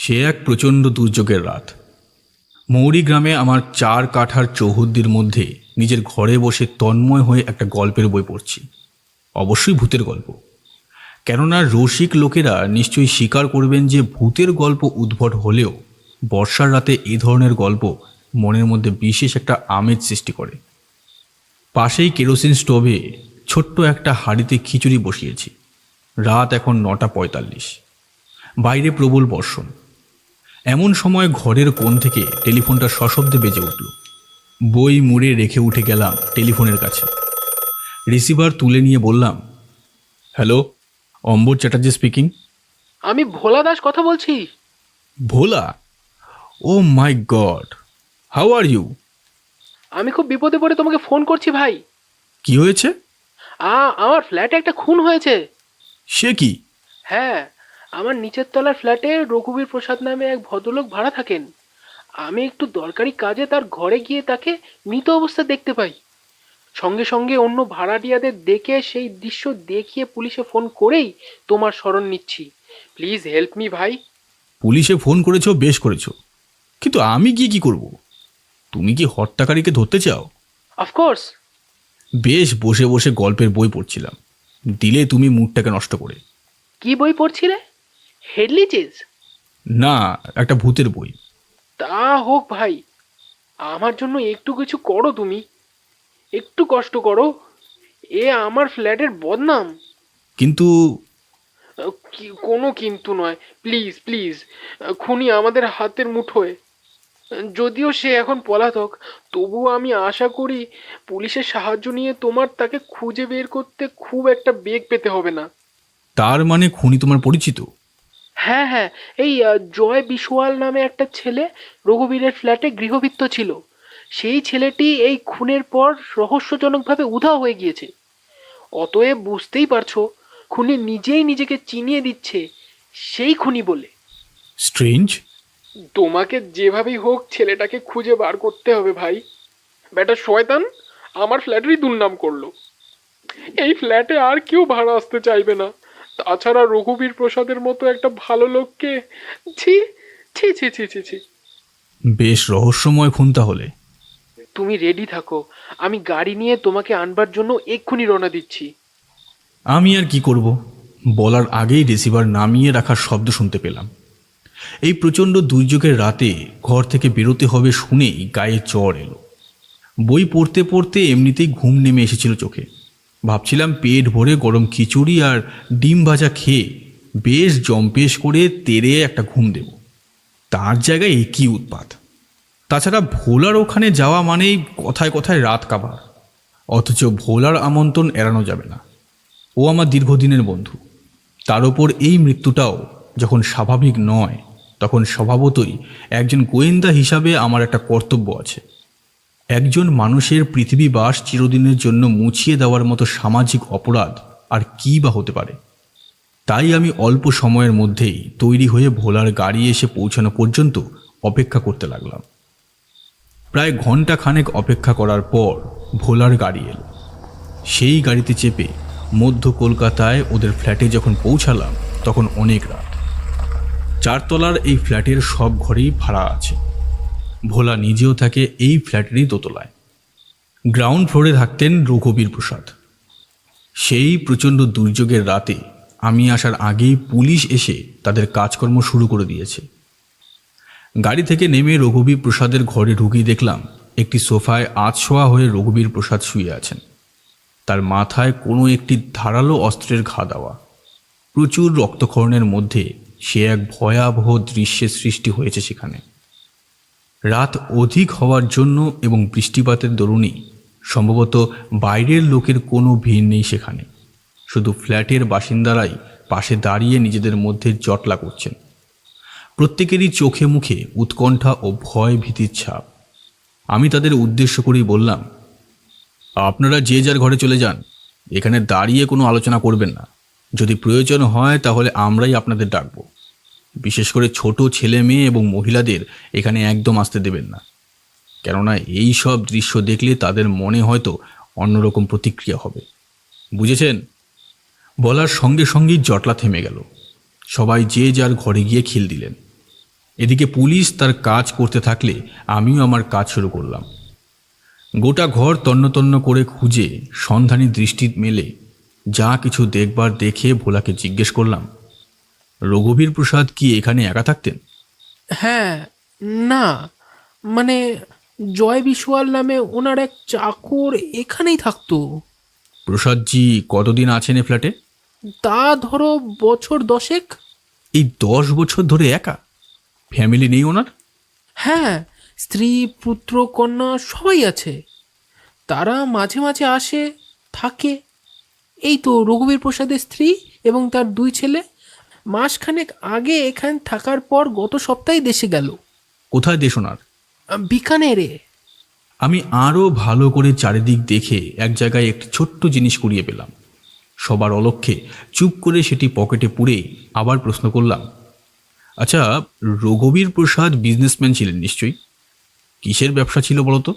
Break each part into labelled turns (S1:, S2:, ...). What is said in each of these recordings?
S1: সে এক প্রচণ্ড দুর্যোগের রাত। মৌরি গ্রামে আমার 4 কাঠার চৌহদ্দির মধ্যে নিজের ঘরে বসে তন্ময় হয়ে একটা গল্পের বই পড়ছি। অবশ্যই ভূতের গল্প, কেননা রসিক লোকেরা নিশ্চয়ই স্বীকার করবেন যে ভূতের গল্প উদ্ভট হলেও বর্ষার রাতে এ ধরনের গল্প মনের মধ্যে বিশেষ একটা আমেজ সৃষ্টি করে। পাশেই কেরোসিন স্টোভে ছোট্ট একটা হাঁড়িতে খিচুড়ি বসিয়েছি। রাত এখন 9:45। বাইরে প্রবল বর্ষণ। এমন সময় ঘরের কোণ থেকে টেলিফোনটা সশব্দে বেজে উঠল। বই মুড়ে রেখে উঠে গেলাম টেলিফোনের কাছে। রিসিভার তুলে নিয়ে বললাম, হ্যালো, অম্বর চ্যাটার্জি স্পিকিং।
S2: আমি ভোলা দাস কথা বলছি।
S1: ভোলা? ও মাই গড, হাউ আর ইউ?
S2: আমি খুব বিপদে পড়ে তোমাকে ফোন করছি ভাই।
S1: কি হয়েছে?
S2: আমার ফ্ল্যাটে একটা খুন হয়েছে।
S1: সে কি?
S2: হ্যাঁ, আমার নিচের তলার ফ্ল্যাটে রঘুবীর প্রসাদ নামে এক ভদ্রলোক ভাড়া থাকেন। আমি একটু দরকারি কাজে তার ঘরে গিয়ে তাকে মৃত অবস্থা দেখতে পাই। সঙ্গে সঙ্গে অন্য ভাড়াটিয়াদের দেখে সেই দৃশ্য দেখিয়ে পুলিশে ফোন করেই তোমার শরণ নিচ্ছি। প্লিজ হেল্প মি ভাই।
S1: পুলিশে ফোন করেছো, বেশ করেছো, কিন্তু আমি গিয়ে কি করব? তুমি কি হত্যাকারীকে ধরতে চাও?
S2: অফকোর্স।
S1: বেশ বসে বসে গল্পের বই পড়ছিলাম, দিলে তুমি মুডটাকে নষ্ট করে।
S2: কি বই পড়ছিলে? হেডলিচেস?
S1: না, একটা ভূতের বই।
S2: তা হোক ভাই, আমার জন্য একটু কিছু করো তুমি। একটু কষ্ট করো। এ আমার ফ্ল্যাটের বদনাম।
S1: কিন্তু
S2: কোনো কিন্তু নয়, প্লিজ প্লিজ। খুনি আমাদের হাতের মুঠোয়। যদিও সে এখন পলাতক, তবুও আমি আশা করি পুলিশের সাহায্য নিয়ে তোমার তাকে খুঁজে বের করতে খুব একটা বেগ পেতে হবে না।
S1: তার মানে খুনি তোমার পরিচিত?
S2: হ্যাঁ হ্যাঁ, এই জয় বিশওয়াল নামে একটা ছেলে রঘুবীরের ফ্ল্যাটে গৃহভৃত্য ছিল। সেই ছেলেটি এই খুনের পর রহস্যজনকভাবে উধাও হয়ে গিয়েছে। অতএব বুঝতেই পারছো, খুনি নিজেই নিজেকে চিনিয়ে দিচ্ছে সেই খুনি বলে।
S1: স্ট্রেঞ্জ।
S2: তোমাকে যেভাবেই হোক ছেলেটাকে খুঁজে বার করতে হবে ভাই। বেটা শয়তান আমার ফ্ল্যাটেরই দুর্নাম করলো। এই ফ্ল্যাটে আর কেউ ভাড়া আসতে চাইবে না। তাছাড়া রঘুবীর প্রসাদের মতো একটা ভালো লোককে, ছি ছি ছি ছি ছি ছি।
S1: বেশ রহস্যময় খুন তাহলে।
S2: তুমি রেডি থাকো, আমি গাড়ি নিয়ে তোমাকে আনবার জন্য এক্ষুনি রওনা দিচ্ছি।
S1: আমি আর কি করব, বলার আগেই রিসিভার নামিয়ে রাখার শব্দ শুনতে পেলাম। এই প্রচণ্ড দুর্যোগের রাতে ঘর থেকে বেরোতে হবে শুনেই গায়ে জ্বর এলো। বই পড়তে পড়তে এমনিতেই ঘুম নেমে এসেছিল চোখে। ভাবছিলাম পেট ভরে গরম খিচুড়ি আর ডিম ভাজা খেয়ে বেশ জম্পেশ করে তেরে একটা ঘুম দেব। তার জায়গায় একই উৎপাত। তাছাড়া ভোলার ওখানে যাওয়া মানেই কথায় কথায় রাত কাবার। অথচ ভোলার আমন্ত্রণ এড়ানো যাবে না। ও আমার দীর্ঘদিনের বন্ধু। তার ওপর এই মৃত্যুটাও যখন স্বাভাবিক নয়, তখন স্বভাবতই একজন গোয়েন্দা হিসাবে আমার একটা কর্তব্য আছে। একজন মানুষের পৃথিবীবাস চিরদিনের জন্য মুছিয়ে দেওয়ার মতো সামাজিক অপরাধ আর কী বা হতে পারে। তাই আমি অল্প সময়ের মধ্যেই তৈরি হয়ে ভোলার গাড়ি এসে পৌঁছানো পর্যন্ত অপেক্ষা করতে লাগলাম। প্রায় ঘন্টা খানেক অপেক্ষা করার পর ভোলার গাড়ি এলো। সেই গাড়িতে চেপে মধ্য কলকাতায় ওদের ফ্ল্যাটে যখন পৌঁছালাম তখন অনেক রাত। 4 তলার এই ফ্ল্যাটের সব ঘরেই ভাড়া আছে। ভোলা নিজেও থাকে এই ফ্ল্যাটেরই দোতলায়। গ্রাউন্ড ফ্লোরে থাকতেন রঘুবীর প্রসাদ। সেই প্রচণ্ড দুর্যোগের রাতে আমি আসার আগেই পুলিশ এসে তাদের কাজকর্ম শুরু করে দিয়েছে। গাড়ি থেকে নেমে রঘুবীর প্রসাদের ঘরে ঢুকিয়ে দেখলাম একটি সোফায় আধশোয়া হয়ে রঘুবীর প্রসাদ শুয়ে আছেন। তার মাথায় কোনো একটি ধারালো অস্ত্রের ঘা দেওয়া। প্রচুর রক্তক্ষরণের মধ্যে সে এক ভয়াবহ দৃশ্যের সৃষ্টি হয়েছে সেখানে। রাত অধিক হওয়ার জন্য এবং বৃষ্টিপাতের দরুনই সম্ভবত বাইরের লোকের কোনো ভিড় নেই সেখানে। শুধু ফ্ল্যাটের বাসিন্দারাই পাশে দাঁড়িয়ে নিজেদের মধ্যে জটলা করছেন। প্রত্যেকেরই চোখে মুখে উৎকণ্ঠা ও ভয় ভীতির ছাপ। আমি তাদের উদ্দেশ্য করেই বললাম, আপনারা যে যার ঘরে চলে যান, এখানে দাঁড়িয়ে কোনো আলোচনা করবেন না। যদি প্রয়োজন হয় তাহলে আমরাই আপনাদের ডাকব। বিশেষ করে ছোট ছেলে মেয়ে এবং মহিলাদের এখানে একদম আসতে দেবেন না, কেননা এই সব দৃশ্য দেখলে তাদের মনে হয়তো অন্যরকম প্রতিক্রিয়া হবে। বুঝেছেন? বলার সঙ্গে সঙ্গেই জটলা থেমে গেল। সবাই যে যার ঘরে গিয়ে খিল দিলেন। এদিকে পুলিশ তার কাজ করতে থাকলে আমিও আমার কাজ শুরু করলাম। গোটা ঘর তন্ন তন্ন করে খুঁজে সন্ধানী দৃষ্টি মেলে যা কিছু দেখবার দেখে ভোলাকে জিজ্ঞেস করলাম, রঘুবীর প্রসাদ কি এখানে একা থাকতেন?
S2: হ্যাঁ, না, মানে জয় বিশওয়াল নামে ওনার এক চাকর এখানেই থাকতো।
S1: প্রসাদজি কতদিন আছেন এ ফ্ল্যাটে?
S2: তা ধরো বছর 10।
S1: এই 10 বছর ধরে একা? ফ্যামিলি নেই ওনার?
S2: হ্যাঁ, স্ত্রী, পুত্র, কন্যা সবাই আছে। তারা মাঝে মাঝে আসে, থাকে। এই তো রঘুবীর প্রসাদের স্ত্রী এবং তার 2 ছেলে মাসখানেক আগে এখানে থাকার পর গত সপ্তাহে দেশে গেল।
S1: কোথায় দেশ ওনার?
S2: বিকানেরে।
S1: আমি আরও ভালো করে চারিদিক দেখে এক জায়গায় একটি ছোট্ট জিনিস কুড়িয়ে পেলাম। সবার অলক্ষ্যে চুপ করে সেটি পকেটে পুরে আবার প্রশ্ন করলাম, আচ্ছা, রঘুবীর প্রসাদ বিজনেসম্যান ছিলেন নিশ্চয়ই? কিসের ব্যবসা ছিল বলতো?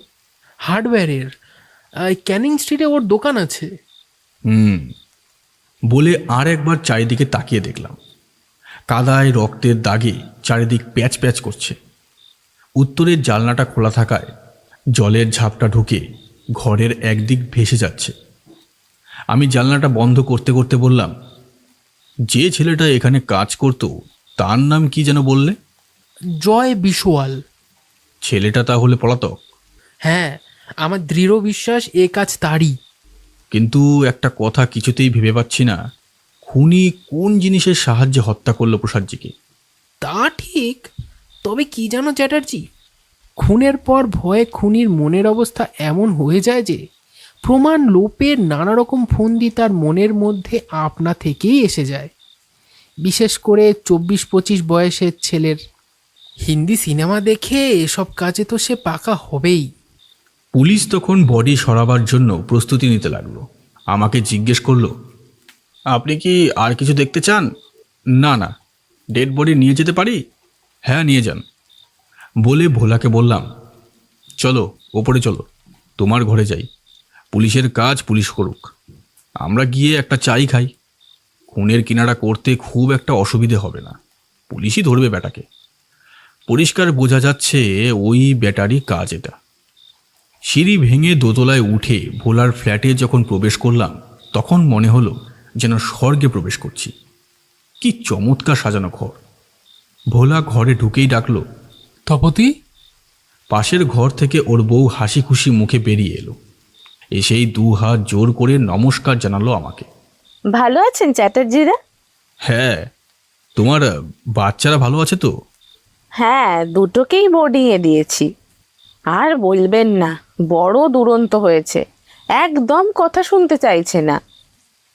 S2: হার্ডওয়্যারের। ক্যানিং স্ট্রিটে ওর দোকান আছে।
S1: বলে আর একবার চারিদিকে তাকিয়ে দেখলাম। কাদায় রক্তের দাগে চারিদিক প্যাচ প্যাচ করছে। উত্তরের জানলাটা খোলা থাকায় জলের ঝাপটা ঢুকে ঘরের একদিক ভেসে যাচ্ছে। আমি জানলাটা বন্ধ করতে করতে বললাম, যে ছেলেটা এখানে কাজ করত তার নাম কি যেন বললে?
S2: জয় বিশওয়াল।
S1: ছেলেটা তাহলে পলাতক?
S2: হ্যাঁ, আমার দৃঢ় বিশ্বাস এ কাজ তারই।
S1: কিন্তু একটা কথা কিছুতেই ভেবে পাচ্ছি না, খুনি কোন জিনিসের সাহায্যে হত্যা করলো প্রসাদজিকে?
S2: তা ঠিক, তবে কি জানো চ্যাটার্জি, খুনের পর ভয়ে খুনির মনের অবস্থা এমন হয়ে যায় যে প্রমাণ লোপের নানা রকম ফন্দি তার মনের মধ্যে আপনা থেকেই এসে যায়। বিশেষ করে 24-25 বয়সের ছেলের। হিন্দি সিনেমা দেখে এসব কাজে তো সে পাকা হবেই।
S1: পুলিশ তখন বডি সরাবার জন্য প্রস্তুতি নিতে লাগলো। আমাকে জিজ্ঞেস করলো, আপনি কি আর কিছু দেখতে চান? না না, ডেড বডি নিয়ে যেতে পারি? হ্যাঁ, নিয়ে যান। বলে ভোলাকে বললাম, চলো ওপরে চলো, তোমার ঘরে যাই। পুলিশের কাজ পুলিশ করুক, আমরা গিয়ে একটা চাই খাই। খুনের কিনারা করতে খুব একটা অসুবিধে হবে না, পুলিশই ধরবে বেটাকে। পরিষ্কার বোঝা যাচ্ছে ওই ব্যাটারই কাজ এটা। সিঁড়ি ভেঙে দোতলায় উঠে ভোলার ফ্ল্যাটে যখন প্রবেশ করলাম তখন মনে হলো যেন স্বর্গে প্রবেশ করছি। কি চমৎকার সাজানো ঘর! ভোলা ঘরে ঢুকেই ডাকলো,
S2: তপতি।
S1: পাশের ঘর থেকে ওর বউ হাসি খুশি মুখে বেরিয়ে এলো। এসেই 2 হাত জোর করে নমস্কার জানালো আমাকে।
S3: ভালো আছেন চ্যাটার্জিরা?
S1: হ্যাঁ, তোমার বাচ্চারা ভালো আছে তো?
S3: হ্যাঁ, দুটোকেই বোর্ডিংয়ে দিয়েছি। আর বলবেন না, বড় দুরন্ত হয়েছে, একদম কথা শুনতে চাইছে না।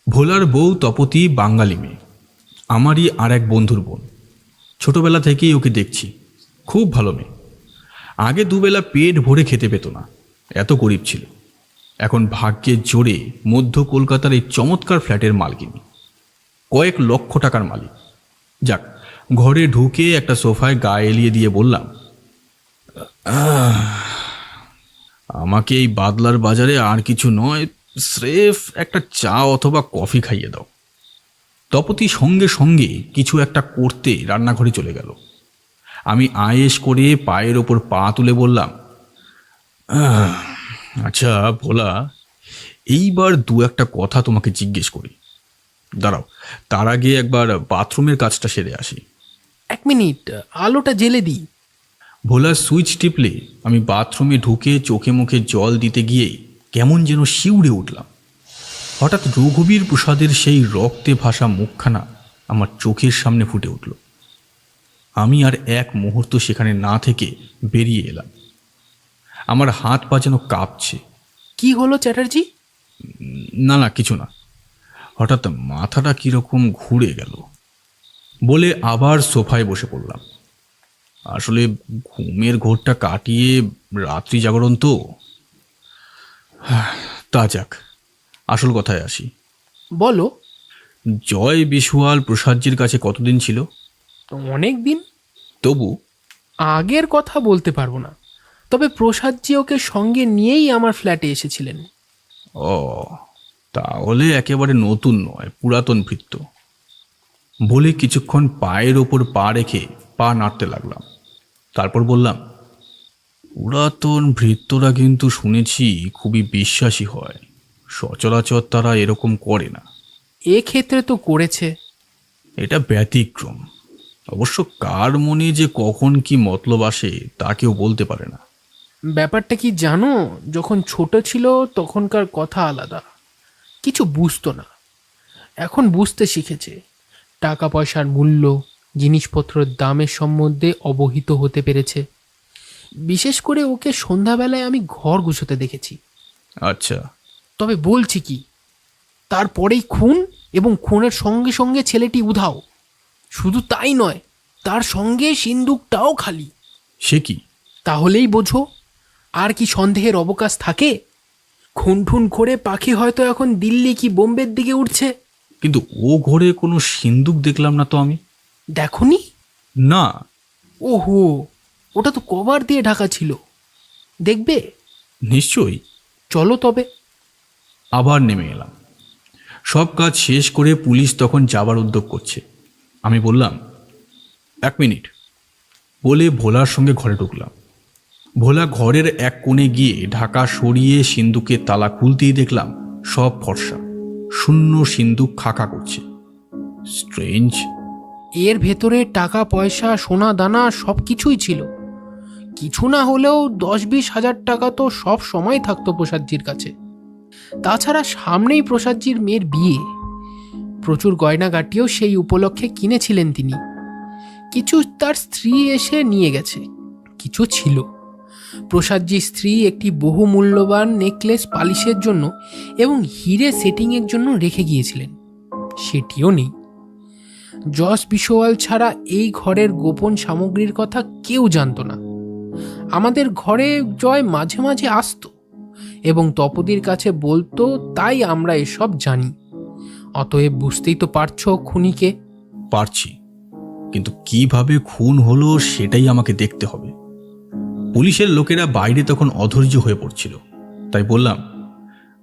S1: ভোলার বউ তপতি বাঙালি মেয়ে, আমারই আর এক বন্ধুর বোন। ছোটবেলা থেকেই ওকে দেখছি, খুব ভালো মেয়ে। আগে 2 বেলা পেট ভরে খেতে পেত না, এত গরিব ছিল। এখন ভাগ্যের জোরে মধ্য কলকাতার এই চমৎকার ফ্ল্যাটের মালকিনী, কয়েক লক্ষ টাকার মালিক। যাক, ঘরে ঢুকে একটা সোফায় গা এলিয়ে দিয়ে বললাম, আমাকে এই বাদলার বাজারে আর কিছু নয়, স্রেফ একটা চা অথবা কফি খাইয়ে দাও। তপতি সঙ্গে সঙ্গে কিছু একটা করতে রান্নাঘরে চলে গেল। আমি আয়েশ করে পায়ের ওপর পা তুলে বললাম, আচ্ছা ভোলা, এইবার 2-1 কথা তোমাকে জিজ্ঞেস করি। দাঁড়াও, তার আগে একবার বাথরুমের কাজটা সেরে আসি।
S2: 1 মিনিট, আলোটা জেলে দিই।
S1: ভোলা সুইচ টিপলে আমি বাথরুমে ঢুকে চোখে মুখে জল দিতে গিয়ে কেমন যেন শিউরে উঠলাম। হঠাৎ রঘুবীর প্রসাদের সেই রক্তে ভাসা মুখখানা আমার চোখের সামনে ফুটে উঠল। আমি আর এক মুহূর্ত সেখানে না থেকে বেরিয়ে এলাম। আমার হাত পা যেন কাঁপছে।
S2: কি হলো চ্যাটার্জি?
S1: না না, কিছু না, হঠাৎ মাথাটা কীরকম ঘুরে গেল বলে আবার সোফায় বসে পড়লাম। আসলে ঘুমের ঘোরটা কাটিয়ে রাত্রি জাগরণ তো। তা যাক, আসল কথায় আসি।
S2: বলো।
S1: জয় বিশওয়াল প্রসাদজির কাছে কতদিন ছিল?
S2: অনেক দিন।
S1: তবু
S2: আগের কথা বলতে পারবো না, তবে প্রসাদজি ওকে সঙ্গে নিয়েই আমার ফ্ল্যাটে এসেছিলেন।
S1: ও, তাহলে একেবারে নতুন নয়, পুরাতন ভৃত্য। বলে কিছুক্ষণ পায়ের ওপর পা রেখে পা নাড়তে লাগলাম। তারপর বললাম, পুরাতন ভৃত্যরা কিন্তু শুনেছি খুবই বিশ্বাসী হয়, সচরাচর তারা এরকম করে না।
S2: এক্ষেত্রে তো করেছে।
S1: এটা ব্যতিক্রম। অবশ্য কার মনে যে কখন কি মতলব আসে তা কেউ বলতে পারে না।
S2: ব্যাপারটা কি জানো, যখন ছোট ছিল তখনকার কথা আলাদা, কিছু বুঝতো না। এখন বুঝতে শিখেছে, টাকা পয়সার মূল্য, জিনিসপত্রের দামের সম্বন্ধে অবহিত হতে পেরেছে। বিশেষ করে ওকে সন্ধ্যাবেলায় আমি ঘর গুছোতে দেখেছি।
S1: আচ্ছা,
S2: তবে বলছি কি, তারপরেই খুন, এবং খুনের সঙ্গে সঙ্গে ছেলেটি উধাও। শুধু তাই নয়, তার সঙ্গে সিন্দুকটাও খালি।
S1: সে কি?
S2: তাহলেই বোঝো, আর কি সন্দেহের অবকাশ থাকে? খুন ঠুন করে পাখি হয়তো এখন দিল্লি কি বোম্বের দিকে উঠছে।
S1: কিন্তু ও ঘরে কোনো সিন্দুক দেখলাম না তো আমি।
S2: দেখনি?
S1: না।
S2: ওহো, ওটা তো কভার দিয়ে ঢাকা ছিল। দেখবে?
S1: নিশ্চয়ই।
S2: চলো তবে।
S1: আবার নেমে এলাম। সব কাজ শেষ করে পুলিশ তখন যাবার উদ্যোগ করছে। আমি বললাম, 1 মিনিট বলে ভোলার সঙ্গে ঘরে ঢুকলাম। ভোলা ঘরের এক কোণে গিয়ে ঢাকা সরিয়ে সিন্দুকের তালা খুলতেই দেখলাম সব ফর্সা, শূন্য সিন্দুক খাকা করছে। স্ট্রেঞ্জ।
S2: এর ভেতরে টাকা পয়সা, সোনা দানা সব কিছুই ছিল। কিছু না হলেও 10-20 হাজার টাকা তো সব সময় থাকতো প্রসাদজির কাছে। তাছাড়া সামনেই প্রসাদজির মেয়ের বিয়ে, প্রচুর গয়নাগাটিও সেই উপলক্ষে কিনেছিলেন তিনি। কিছু তার স্ত্রী এসে নিয়ে গেছে, কিছু ছিল। প্রসাদজির স্ত্রী একটি বহুমূল্যবান নেকলেস পালিশের জন্য এবং হিরে সেটিংয়ের জন্য রেখে গিয়েছিলেন, সেটিও নেই। যশ বিশোয়াল ছাড়া এই ঘরের গোপন সামগ্রীর কথা কেউ জানতো না। আমাদের ঘরে জয় মাঝে মাঝে আসতো এবং তপদির কাছে বলতো, তাই আমরা এসব জানি। অতএব বুঝতেই তো পারছো খুনিকে।
S1: পারছি, কিন্তু কিভাবে খুন হলো সেটাই আমাকে দেখতে হবে। পুলিশের লোকেরা বাইরে তখন অধৈর্য হয়ে পড়ছিল, তাই বললাম,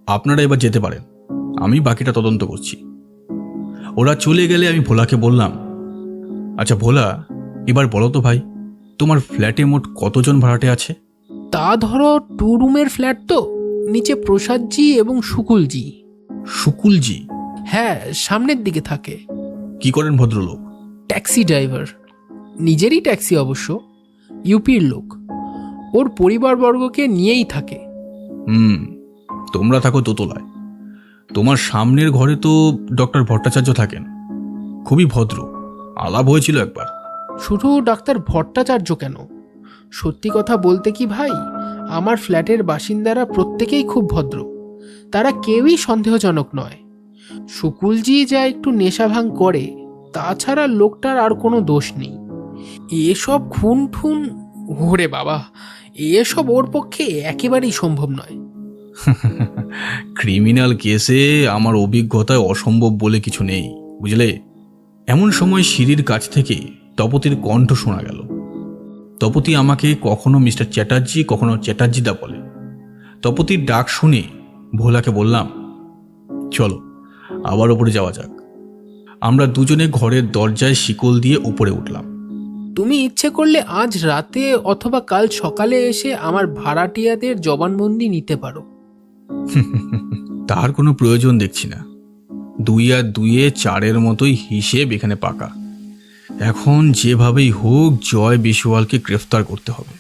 S1: আপনারা এবার যেতে পারেন, আমি বাকিটা তদন্ত করছি। ওরা চলে গেলে আমি ভোলাকে বললাম, আচ্ছা ভোলা, এবার বলো তো ভাই, তোমার ফ্ল্যাটে মোট কতজন ভাড়াটে আছে?
S2: তা ধরো 2 রুমের ফ্ল্যাট তো, নিচে প্রসাদজি এবং শুকুলজি।
S1: শুকুলজি?
S2: হ্যাঁ, সামনের দিকে থাকে।
S1: কি করেন ভদ্রলোক?
S2: ট্যাক্সি ড্রাইভার, নিজেরই ট্যাক্সি অবশ্য, ইউপির লোক। ওর পরিবারবর্গকে নিয়েই থাকে।
S1: তোমরা থাকো দোতলায়। তোমার সামনের ঘরে তো ডক্টর ভট্টাচার্য থাকেন, খুবই ভদ্র, আলাপ হয়েছিল একবার।
S2: শুধু ডাক্তার ভট্টাচার্য কেন, সত্যি কথা বলতে কি ভাই, আমার ফ্ল্যাটের বাসিন্দারা প্রত্যেকেই খুব ভদ্র, তারা কেউই সন্দেহজনক নয়। শুকুলজি যা একটু নেশা ভাঙ করে, তাছাড়া লোকটার আর কোনো দোষ নেই। এসব খুন ঠুন, ওরে বাবা, এসব ওর পক্ষে একেবারেই সম্ভব নয়।
S1: ক্রিমিনাল কেসে আমার অভিজ্ঞতায় অসম্ভব বলে কিছু নেই, বুঝলে। এমন সময় সিঁড়ির কাছ থেকে তপতির কণ্ঠ শোনা গেল। তপতি আমাকে কখনো মিস্টার চ্যাটার্জি, কখনো চ্যাটার্জিদা বলে। তপতির ডাক শুনে ভোলাকে বললাম, চলো আবার উপরে যাওয়া যাক। আমরা দুজনে ঘরের দরজায় শিকল দিয়ে উপরে উঠলাম।
S2: তুমি ইচ্ছে করলে আজ রাতে অথবা কাল সকালে এসে আমার ভাড়াটিয়াদের জবানবন্দি নিতে পারো।
S1: তার কোনো প্রয়োজন দেখছি না। 2 আর 2 4-এর মতোই হিসেব এখানে পাকা। এখন যেভাবেই হোক জয় বিশওয়ালকে গ্রেফতার করতে হবে।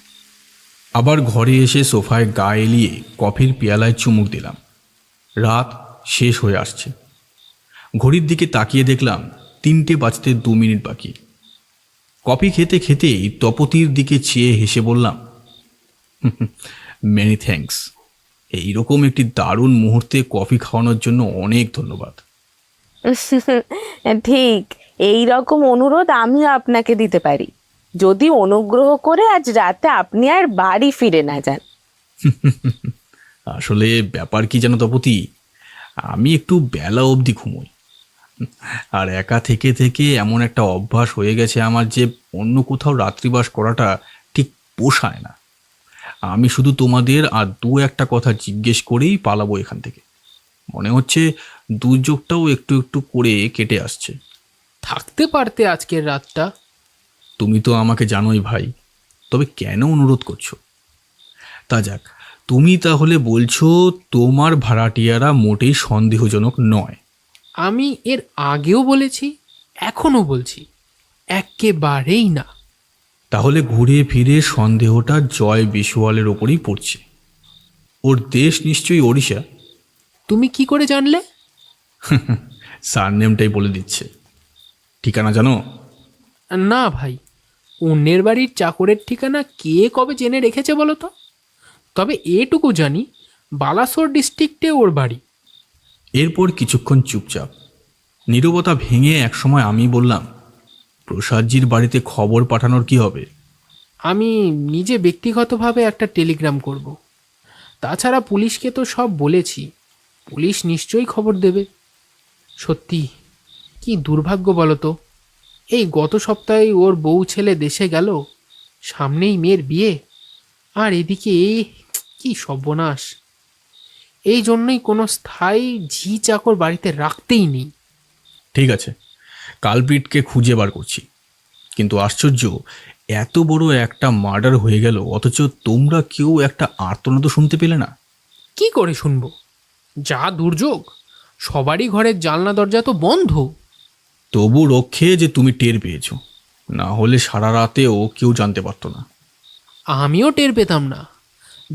S1: আবার ঘরে এসে সোফায় গা এলিয়ে কফির পেয়ালায় চুমুক দিলাম। রাত শেষ হয়ে আসছে। ঘড়ির দিকে তাকিয়ে দেখলাম 3টে বাজতে 2 মিনিট বাকি। কফি খেতে খেতেই তপতির দিকে চেয়ে হেসে বললাম, মেনি থ্যাঙ্কস। এইরকম একটি দারুণ মুহূর্তে কফি খাওয়ানোর জন্য অনেক ধন্যবাদ।
S3: ঠিক এই রকম অনুরোধ আমিও আপনাকে দিতে পারি, যদি অনুগ্রহ করে আজ রাতে আপনি আর বাড়ি ফিরে না যান।
S1: আসলে ব্যাপার কি জানো তপতি, আমি একটু বেলা অবধি ঘুমোই, আর একা থেকে থেকে এমন একটা অভ্যাস হয়ে গেছে আমার যে অন্য কোথাও রাত্রিবাস করাটা ঠিক পোষায় না। আমি শুধু তোমাদের আর 2-একটা কথা জিজ্ঞেস করেই পালাবো এখান থেকে। মনে হচ্ছে দুর্যোগটাও একটু একটু করে কেটে আসছে।
S2: থাকতে পারতে আজকের রাতটা।
S1: তুমি তো আমাকে জানোই ভাই, তবে কেন অনুরোধ করছো? তা যাক, তুমি তাহলে বলছো তোমার ভাড়াটিয়ারা মোটেই সন্দেহজনক নয়।
S2: আমি এর আগেও বলেছি, এখনও বলছি, একেবারেই না।
S1: তাহলে ঘুরে ফিরে সন্দেহটা জয় বিশওয়ালের ওপরেই পড়ছে। ওর দেশ নিশ্চয়ই ওড়িশা।
S2: তুমি কি করে জানলে?
S1: সারনেমটাই বলে দিচ্ছে। ঠিকানা জানো?
S2: না ভাই, অন্যের বাড়ির চাকরের ঠিকানা কে কবে জেনে রেখেছে বলো তো? তবে এটুকু জানি, বালাসোর ডিস্ট্রিক্টে ওর বাড়ি।
S1: এরপর কিছুক্ষণ চুপচাপ। নীরবতা ভেঙে একসময় আমি বললাম, প্রসাদজির বাড়িতে খবর পাঠানোর কি হবে?
S2: আমি নিজে ব্যক্তিগতভাবে একটা টেলিগ্রাম করব। তাছাড়া পুলিশকে তো সব বলেছি, পুলিশ নিশ্চয়ই খবর দেবে। সত্যি কি দুর্ভাগ্য বলো তো, এই গত সপ্তাহে ওর বউ ছেলে দেশে গেল, সামনেই মেয়ের বিয়ে, আর এদিকে এই কি সর্বনাশ। এই জন্যই কোনো স্থায়ী ঝি চাকর বাড়িতে রাখতেই নেই।
S1: ঠিক আছে, কালপ্রিটকে খুঁজে বার করছি। কিন্তু আশ্চর্য, এত বড় একটা মার্ডার হয়ে গেল অথচ তোমরা কেউ একটা আর্তনাদ শুনতে পেলে না।
S2: কি করে শুনবো? যা দুর্যোগ, সবারই ঘরের জানলা দরজা তো বন্ধ।
S1: তবু রক্ষে যে তুমি টের পেয়েছো, না হলে সারা রাতেও কেউ জানতে পারতো না।
S2: আমিও টের পেতাম না।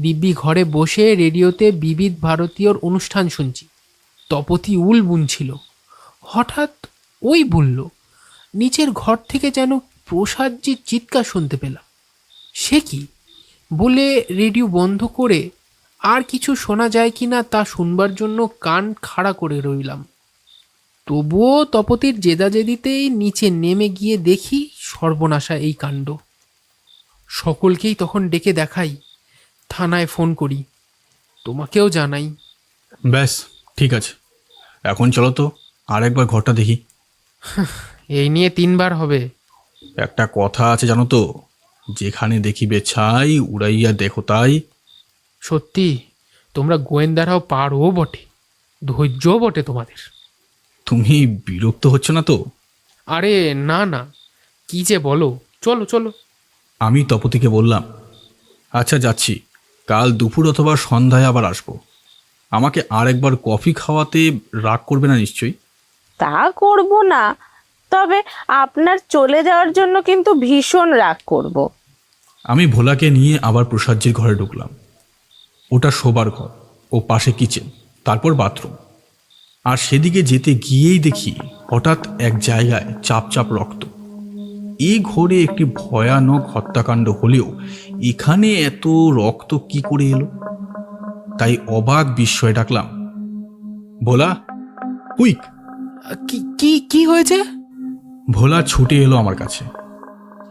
S2: দিব্যি ঘরে বসে রেডিওতে বিবিধ ভারতীয়র অনুষ্ঠান শুনছি, তপতি উল বুনছিল। হঠাৎ ওই বলল, নিচের ঘর থেকে যেন প্রসাদজির চিৎকার শুনতে পেলাম। সে কি বলে রেডিও বন্ধ করে আর কিছু শোনা যায় কিনা তা শুনবার জন্য কান খাড়া করে রইলাম। তবুও তপতির জেদাজেদিতেই নিচে নেমে গিয়ে দেখি সর্বনাশা এই কাণ্ড। সকলকেই তখন ডেকে দেখাই, থানায় ফোন করি, তোমাকেও জানাই।
S1: ব্যাস, ঠিক আছে, এখন চলো তো আরেকবার ঘরটা দেখি।
S2: এই নিয়ে 3বার হবে।
S1: একটা কথা আছে জানো তো, যেখানে দেখিবে ছাই উড়াইয়া দেখো তাই।
S2: সত্যি তোমরা গোয়েন্দারাও পারো বটে, ধৈর্যও বটে তোমাদের।
S1: তুমি বিরক্ত হচ্ছ না তো?
S2: আরে না না, কি যে বলো, চলো চলো।
S1: আমি তপতিকে বললাম, আচ্ছা যাচ্ছি, কাল দুপুর অথবা সন্ধ্যায় আবার আসবো। আমাকে আরেকবার কফি খাওয়াতে রাগ করবে না নিশ্চয়ই?
S3: তা করব না, তবে আপনার চলে যাওয়ার জন্য কিন্তু ভীষণ রাগ করব।
S1: আমি ভোলাকে নিয়ে আবার প্রসাদজির ঘরে ঢুকলাম। ওটা শোবার ঘর, ও পাশে কিচেন, তারপর বাথরুম। আর সেদিকে যেতে গিয়েই দেখি হঠাৎ এক জায়গায় চাপ চাপ রক্ত। এই ঘরে একটি ভয়ানক হত্যাকাণ্ড হলেও এখানে এত রক্ত কি করে এলো? তাই অবাক বিস্ময়ে ডাকলাম, ভোলা, কুইক!
S2: কি কি কি হয়েছে?
S1: ভোলা ছুটে এলো আমার কাছে।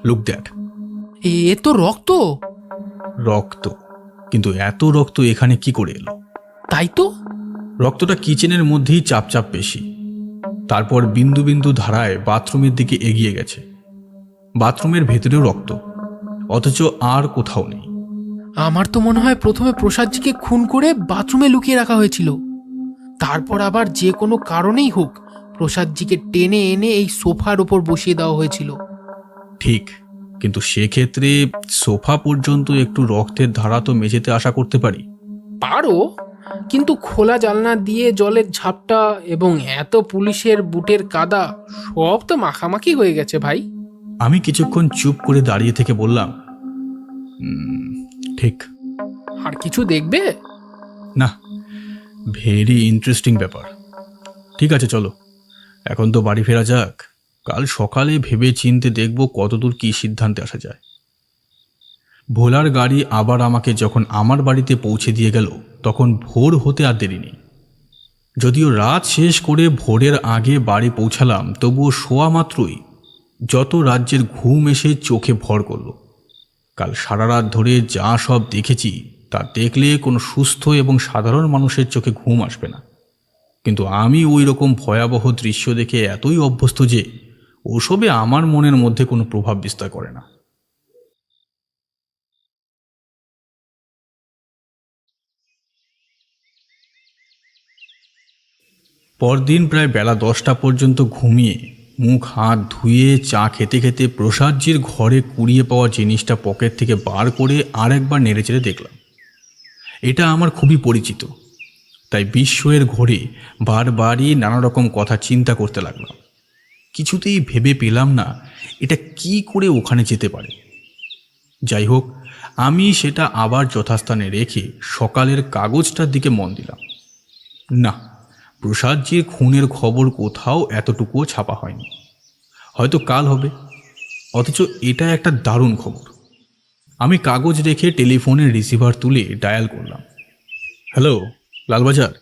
S1: Look that.
S2: এ তো রক্ত।
S1: রক্ত? কিন্তু এত রক্ত এখানে কি করে এলো?
S2: তাই তো।
S1: রক্তটা কিচেনের মধ্যেই চাপ চাপ বেশি, তারপর বিন্দু বিন্দু ধারায় বাথরুমের দিকে এগিয়ে গেছে। বাথরুমের ভেতরেও রক্ত, অথচ আর কোথাও নেই।
S2: আমার তো মনে হয় প্রথমে প্রসাদজিকে খুন করে বাথরুমে লুকিয়ে রাখা হয়েছিল, তারপর আবার যে কোনো কারণেই হোক প্রসাদজিকে টেনে এনে এই সোফার ওপর বসিয়ে দেওয়া হয়েছিল।
S1: ঠিক, কিন্তু সেক্ষেত্রে সোফা পর্যন্ত একটু রক্তের ধারা তো মেঝেতে আশা করতে পারি।
S2: পারো, কিন্তু খোলা জানলা দিয়ে জলের ঝাপটা এবং এত পুলিশের বুটের কাদা, সব তো মাখামাখি হয়ে গেছে ভাই।
S1: আমি কিছুক্ষণ চুপ করে দাঁড়িয়ে থেকে বললাম, ঠিক।
S2: আর কিছু দেখবে?
S1: না, ভেরি ইন্টারেস্টিং ব্যাপার। ঠিক আছে চলো, এখন তো বাড়ি ফেরা যাক। কাল সকালে ভেবে চিনতে দেখব কতদূর কী সিদ্ধান্তে আসা যায়। ভোলার গাড়ি আবার আমাকে যখন আমার বাড়িতে পৌঁছে দিয়ে গেল তখন ভোর হতে আর দেরি নেই। যদিও রাত শেষ করে ভোরের আগে বাড়ি পৌঁছালাম, তবুও শোয়া মাত্রই যত রাজ্যের ঘুম এসে চোখে ভর করল। কাল সারা রাত ধরে যা সব দেখেছি তা দেখলে কোনো সুস্থ এবং সাধারণ মানুষের চোখে ঘুম আসবে না। কিন্তু আমি ওই রকম ভয়াবহ দৃশ্য দেখে এতই অভ্যস্ত যে ওসবে আমার মনের মধ্যে কোনো প্রভাব বিস্তার করে না। পরদিন প্রায় বেলা 10টা পর্যন্ত ঘুমিয়ে মুখ হাত ধুয়ে চা খেতে খেতে প্রসাদজির ঘরে কুড়িয়ে পাওয়া জিনিসটা পকেট থেকে বার করে আরেকবার নেড়েচেড়ে দেখলাম। এটা আমার খুবই পরিচিত, তাই বিস্ময়ের ঘোরে বারবারই নানা রকম কথা চিন্তা করতে লাগলাম। কিছুতেই ভেবে পেলাম না এটা কি করে ওখানে যেতে পারে। যাই হোক, আমি সেটা আবার যথাস্থানে রেখে সকালের কাগজটার দিকে মন দিলাম। না, প্রসাদজির খুনের খবর কোথাও এতটুকুও ছাপা হয়নি। হয়তো কাল হবে, অথচ এটা একটা দারুণ খবর। আমি কাগজ রেখে টেলিফোনের রিসিভার তুলে ডায়াল করলাম। হ্যালো, লালবাজার।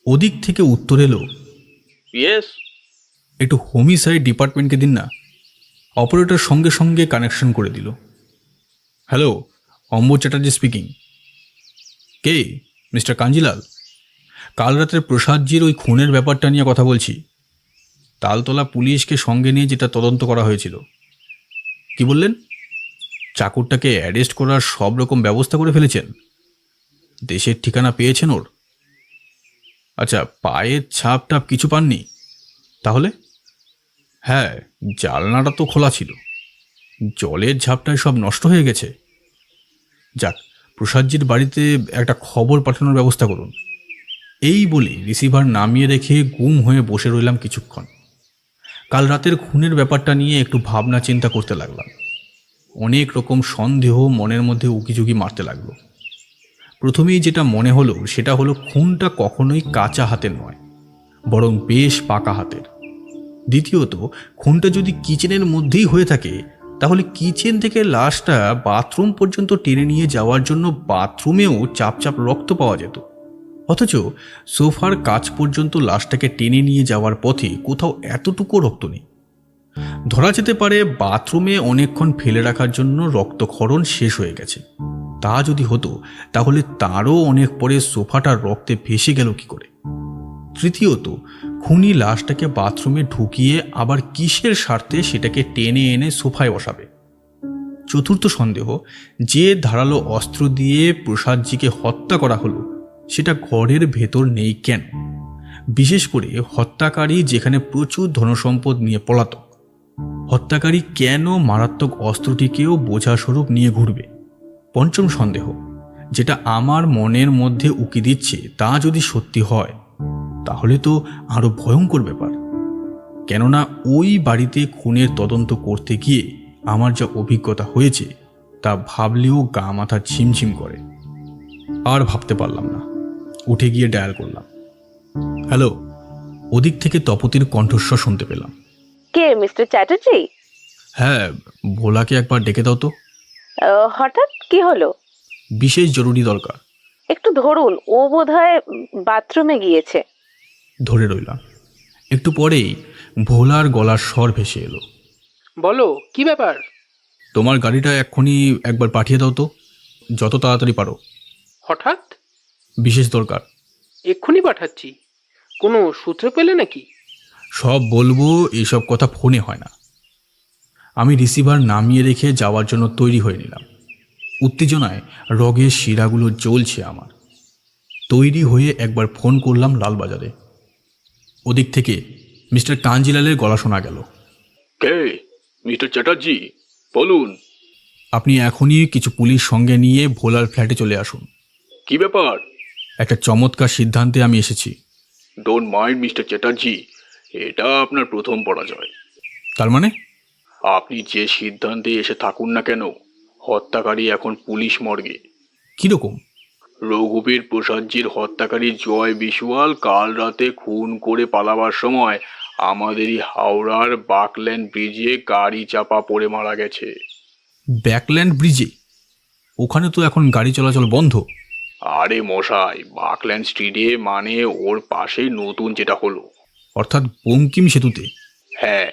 S1: ওদিক থেকে উত্তর এলো,
S4: ইয়েস।
S1: একটু হোমিসাইড ডিপার্টমেন্টকে দিন না। অপারেটর সঙ্গে সঙ্গে কানেকশন করে দিল। হ্যালো, অম্বর চ্যাটার্জি স্পিকিং। কে? মিস্টার কাঞ্জিলাল। কাল রাতের প্রসাদজির ওই খুনের ব্যাপারটা নিয়ে কথা বলছি। তালতলা পুলিশকে সঙ্গে নিয়ে যেটা তদন্ত করা হয়েছিল। কি বললেন? চাকরটাকে অ্যারেস্ট করার সব রকম ব্যবস্থা করে ফেলেছেন? দেশের ঠিকানা পেয়েছেন ওর? আচ্ছা, পায়ের ছাপ টাপ কিছু পাননি? তাহলে? হ্যাঁ, জানলাটা তো খোলা ছিল। জলের ঝাপটায় সব নষ্ট হয়ে গেছে। যাক, প্রসাদজির বাড়িতে একটা খবর পাঠানোর ব্যবস্থা করুন। এই বলে রিসিভার নামিয়ে রেখে গুম হয়ে বসে রইলাম কিছুক্ষণ। কাল রাতের খুনের ব্যাপারটা নিয়ে একটু ভাবনা চিন্তা করতে লাগলাম। অনেক রকম সন্দেহ মনের মধ্যে উকিঝুঁকি মারতে লাগলো। প্রথমেই যেটা মনে হলো সেটা হলো খুনটা কখনোই কাঁচা হাতের নয়, বরং বেশ পাকা হাতের। দ্বিতীয়ত, খুনটা যদি কিচেনের মধ্যেই হয়ে থাকে, তাহলে কিচেন থেকে লাশটা বাথরুম পর্যন্ত টেনে নিয়ে যাওয়ার জন্য বাথরুমেও চাপ চাপ রক্ত পাওয়া যেত, অথচ সোফার কাছ পর্যন্ত লাশটাকে টেনে নিয়ে যাওয়ার পথে কোথাও এতটুকু রক্ত নেই। ধরা যেতে পারে বাথরুমে অনেকক্ষণ ফেলে রাখার জন্য রক্তক্ষরণ শেষ হয়ে গেছে। তা যদি হতো, তাহলে তারও অনেক পরে সোফাটার রক্তে ভেসে গেল কি করে? তৃতীয়ত, খুনি লাশটাকে বাথরুমে ঢুকিয়ে আবার কিসের স্বার্থে সেটাকে টেনে এনে সোফায় বসাবে? চতুর্থ সন্দেহ, যে ধারালো অস্ত্র দিয়ে প্রসাদজিকে হত্যা করা হলো সেটা ঘরের ভেতর নেই কেন? বিশেষ করে হত্যাকারী যেখানে প্রচুর ধনসম্পদ নিয়ে পলাতক, হত্যাকারী কেন মারাত্মক অস্ত্রটিকেও বোঝাস্বরূপ নিয়ে ঘুরবে? পঞ্চম সন্দেহ, যেটা আমার মনের মধ্যে উকি দিচ্ছে, তা যদি সত্যি হয় তাহলে তো আরো ভয়ঙ্কর ব্যাপার। কেননা ওই বাড়িতে খুনের তদন্ত করতে গিয়ে আমার যা অভিজ্ঞতা হয়েছে তা ভাবলেও গা মাথা ঝিমঝিম করে। আর ভাবতে পারলাম না, উঠে গিয়ে ডায়াল করলাম। হ্যালো। ওদিক থেকে তপতির কণ্ঠস্বর শুনতে পেলাম।
S3: কে, মিস্টার চ্যাটার্জি?
S1: হ্যাঁ, ভোলাকে একবার ডেকে দাও তো।
S3: হঠাৎ কি হলো?
S1: বিশেষ জরুরি দরকার।
S3: একটু ধরুন, ও বোধহয় বাথরুমে গিয়েছে।
S1: ধরে রইলাম। একটু পরেই ভোলার গলার স্বর ভেসে এলো।
S2: বলো, কি ব্যাপার?
S1: তোমার গাড়িটা এক্ষুনি একবার পাঠিয়ে দাও তো, যত তাড়াতাড়ি পারো।
S2: হঠাৎ?
S1: বিশেষ দরকার।
S2: এক্ষুনি পাঠাচ্ছি। কোনো সূত্র পেলে নাকি?
S1: সব বলবো, এইসব কথা ফোনে হয় না। আমি রিসিভার নামিয়ে রেখে যাওয়ার জন্য তৈরি হয়ে নিলাম। উত্তেজনায় রগের শিরাগুলো জ্বলছে আমার। তৈরি হয়ে একবার ফোন করলাম লালবাজারে। ওদিক থেকে মিস্টার কাঞ্জিলালের গলা শোনা গেল।
S4: কে? মিস্টার চ্যাটার্জি, বলুন।
S1: আপনি এখনই কিছু পুলিশ সঙ্গে নিয়ে ভোলার ফ্ল্যাটে চলে আসুন।
S4: কি ব্যাপার?
S1: একটা চমৎকার সিদ্ধান্তে আমি এসেছি।
S4: ডোন্ট মাইন্ড মিস্টার চ্যাটার্জি, এটা আপনার প্রথম পরাজয়।
S1: তার মানে?
S4: আপনি যে সিদ্ধান্তে এসে থাকুন না কেন, হত্যাকারী এখন পুলিশ মর্গে।
S1: কীরকম?
S4: রঘুবীর প্রসাদজির হত্যাকারী জয় বিশওয়াল কাল রাতে খুন করে পালাবার সময় আমাদেরই হাওড়ার বাকল্যান্ড ব্রিজে গাড়ি চাপা পড়ে মারা গেছে।
S1: ব্যাকল্যান্ড ব্রিজে? ওখানে তো এখন গাড়ি চলাচল বন্ধ।
S4: আরে মশাই, বাকল্যান্ড স্ট্রিটে, মানে ওর পাশেই নতুন যেটা হলো।
S1: অর্থাৎ বঙ্কিম সেতুতে?
S4: হ্যাঁ।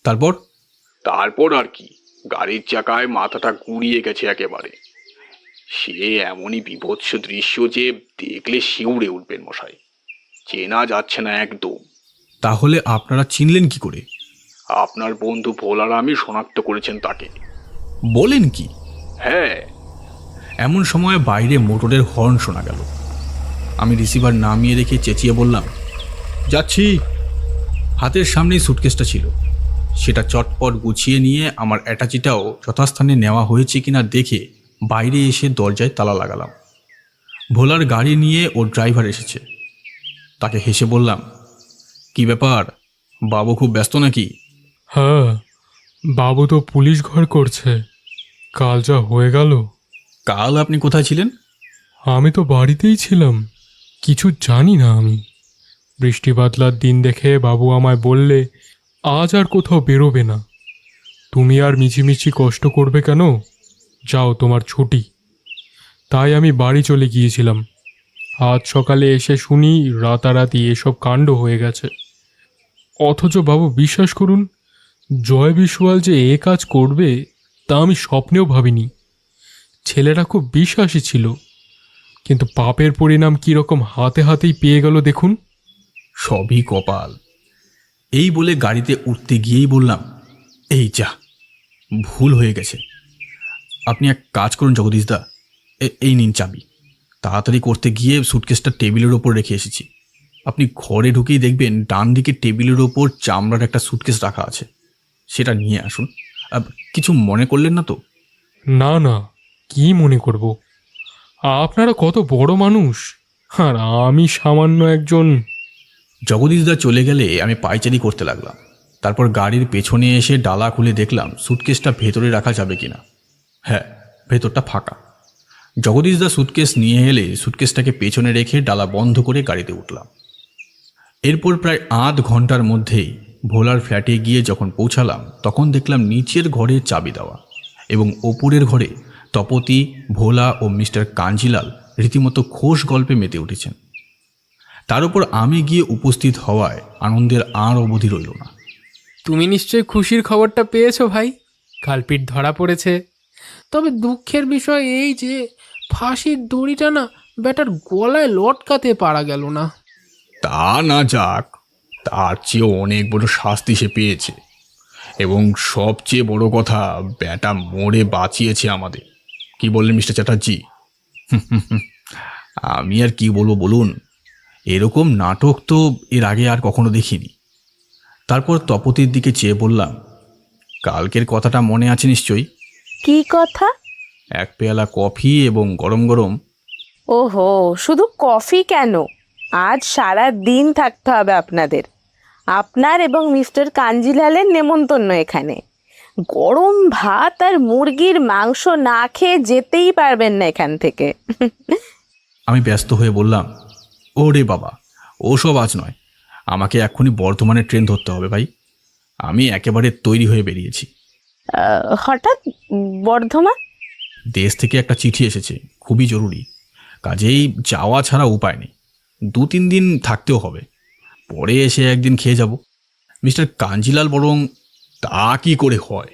S1: তারপর
S4: আর কি, গাড়ির চাকায় মাথাটা গুড়িয়ে গেছে একেবারে। সে এমনই বিভৎস দৃশ্য যে দেখলে শিউরে উঠবেন মশাই। চেনা যাচ্ছে না একদম।
S1: তাহলে আপনারা চিনলেন কি করে?
S4: আপনার বন্ধু ভোলার আমি শনাক্ত করেছেন তাকে।
S1: বলেন কি?
S4: হ্যাঁ।
S1: এমন সময় বাইরে মোটরের হর্ন শোনা গেল। আমি রিসিভার নামিয়ে রেখে চেঁচিয়ে বললাম, যাচ্ছি। হাতের সামনেই সুটকেসটা ছিল। সেটা চটপট গুছিয়ে নিয়ে আমার অ্যাটাচিটাও যথাস্থানে নেওয়া হয়েছে কিনা দেখে বাইরে এসে দরজায় তালা লাগালাম। ভোলার গাড়ি নিয়ে ওর ড্রাইভার এসেছে। তাকে হেসে বললাম, কি ব্যাপার, বাবু খুব ব্যস্ত নাকি?
S5: হ্যাঁ, বাবু তো পুলিশ ঘর করছে। কাল যা হয়ে গেল।
S1: কাল আপনি কোথায় ছিলেন?
S5: আমি তো বাড়িতেই ছিলাম, কিছু জানি না আমি। বৃষ্টি বাদলার দিন দেখে বাবু আমায় বললে আজ আর কোথাও বেরোবে না। তুমি আর মিছিমিছি কষ্ট করবে কেন, যাও তোমার ছুটি। তাই আমি বাড়ি চলে গিয়েছিলাম। আজ সকালে এসে শুনি রাতারাতি এসব কাণ্ড হয়ে গেছে। অথচ বাবু বিশ্বাস করুন, জয় বিশওয়াল যে এ কাজ করবে তা আমি স্বপ্নেও ভাবিনি। ছেলেটা খুব বিশ্বাসী ছিল, কিন্তু পাপের পরিণাম কীরকম হাতে হাতেই পেয়ে গেল দেখুন।
S1: সবই কপাল। এই বলে গাড়িতে উঠতে গিয়েই বললাম, এই যা, ভুল হয়ে গেছে। আপনি এক কাজ করুন জগদীশদা, এই নিন চাবি। তাড়াতাড়ি করতে গিয়ে সুটকেসটা টেবিলের ওপর রেখে এসেছি। আপনি ঘরে ঢুকেই দেখবেন ডান দিকে টেবিলের ওপর চামড়ার একটা সুটকেস রাখা আছে, সেটা নিয়ে আসুন। কিছু মনে করলেন না তো?
S5: না না, কি মনে করব? আপনারা কত বড় মানুষ, আর আমি সামান্য একজন।
S1: জগদীশদা চলে গেলে আমি পায়চারি করতে লাগলাম। তারপর গাড়ির পেছনে এসে ডালা খুলে দেখলাম সুটকেসটা ভেতরে রাখা যাবে কিনা। হ্যাঁ, ভেতরটা ফাঁকা। জগদীশদা সুটকেস নিয়ে এলে সুটকেসটাকে পেছনে রেখে ডালা বন্ধ করে গাড়িতে উঠলাম। এরপর প্রায় আধ ঘন্টার মধ্যেই ভোলার ফ্ল্যাটে গিয়ে যখন পৌঁছালাম তখন দেখলাম নিচের ঘরে চাবি দেওয়া এবং ওপরের ঘরে তপতি, ভোলা ও মিস্টার কাঞ্জিলাল রীতিমতো খোশ গল্পে মেতে উঠেছেন। তার উপর আমি গিয়ে উপস্থিত হওয়ায় আনন্দের আর অবধি রইল না।
S2: তুমি নিশ্চয়ই খুশির খবরটা পেয়েছো ভাই, কালপিট ধরা পড়েছে। তবে দুঃখের বিষয় এই যে ফাঁসির দড়িটা না ব্যাটার গলায় লটকাতে পারা গেল না।
S4: তা না যাক, তার চেয়েও অনেক বড় শাস্তি সে পেয়েছে, এবং সবচেয়ে বড় কথা, ব্যাটা মরে বাঁচিয়েছে আমাদের। কি বললেন মিস্টার চ্যাটার্জি?
S1: আমি আর কি বলবো বলুন, এরকম নাটক তো এর আগে আর কখনো দেখিনি। তারপর তপতির দিকে চেয়ে বললাম, কালকের কথাটা মনে আছে নিশ্চয়ই?
S3: কি কথা?
S1: এক পেয়ালা কফি এবং গরম গরম।
S3: ওহো, শুধু কফি কেন, আজ সারা দিন থাকতে হবে আপনাদের। আপনার এবং মিস্টার কাঞ্জিলালের নেমন্তন্ন এখানে। গরম ভাত আর মুরগির মাংস না খেয়ে যেতেই পারবেন না এখান থেকে।
S1: আমি ব্যস্ত হয়ে বললাম, ওরে বাবা, ওসব আজ নয়, আমাকে এক্ষুনি বর্ধমানের ট্রেন ধরতে হবে ভাই। আমি একেবারে তৈরি হয়ে বেরিয়েছি।
S3: হঠাৎ বর্ধমান?
S1: দেশ থেকে একটা চিঠি এসেছে, খুবই জরুরি, কাজেই যাওয়া ছাড়া উপায় নেই। 2-3 দিন থাকতেও হবে, পরে এসে একদিন খেয়ে যাব। মিস্টার কাঞ্জিলাল বরং।
S4: তা কি করে হয়?